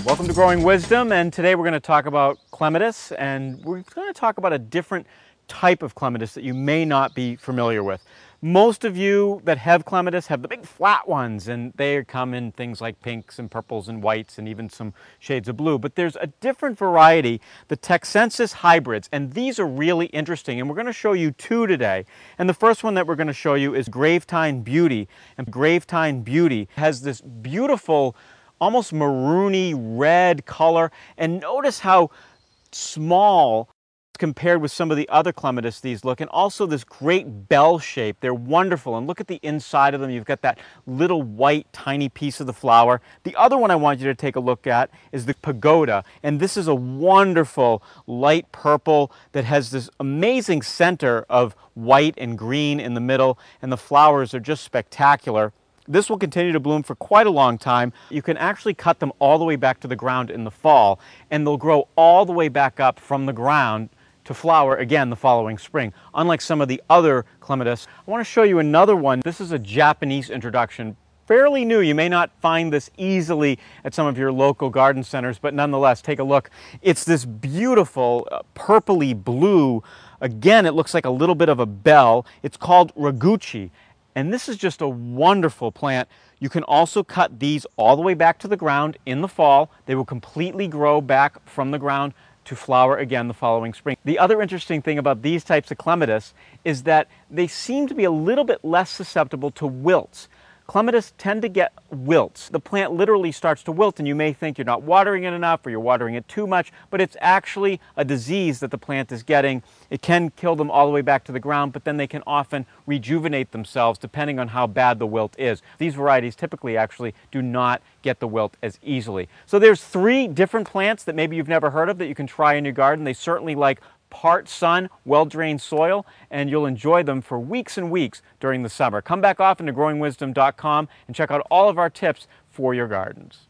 Welcome to Growing Wisdom, and today we're going to talk about clematis, and we're going to talk about a different type of clematis that you may not be familiar with. Most of you that have clematis have the big flat ones, and they come in things like pinks and purples and whites and even some shades of blue. But there's a different variety, the Texensis hybrids, and these are really interesting, and we're going to show you two today. And the first one that we're going to show you is Gravetye Beauty, and Gravetye Beauty has this beautiful almost maroony red color, and notice how small compared with some of the other clematis these look, and also this great bell shape. They're wonderful, and look at the inside of them. You've got that little white tiny piece of the flower. The other one I want you to take a look at is the Pagoda, and this is a wonderful light purple that has this amazing center of white and green in the middle, and the flowers are just spectacular. This will continue to bloom for quite a long time. You can actually cut them all the way back to the ground in the fall, and they'll grow all the way back up from the ground to flower again the following spring, unlike some of the other clematis. I want to show you another one. This is a Japanese introduction. Fairly new. You may not find this easily at some of your local garden centers, but nonetheless, take a look. It's this beautiful purpley blue. Again, it looks like a little bit of a bell. It's called Roguchi. And this is just a wonderful plant. You can also cut these all the way back to the ground in the fall. They will completely grow back from the ground to flower again the following spring. The other interesting thing about these types of clematis is that they seem to be a little bit less susceptible to wilts. Clematis tend to get wilts. The plant literally starts to wilt, and you may think you're not watering it enough or you're watering it too much, but it's actually a disease that the plant is getting. It can kill them all the way back to the ground, but then they can often rejuvenate themselves depending on how bad the wilt is. These varieties typically actually do not get the wilt as easily. So there's three different plants that maybe you've never heard of that you can try in your garden. They certainly like part sun, well-drained soil, and you'll enjoy them for weeks and weeks during the summer. Come back often to growingwisdom.com and check out all of our tips for your gardens.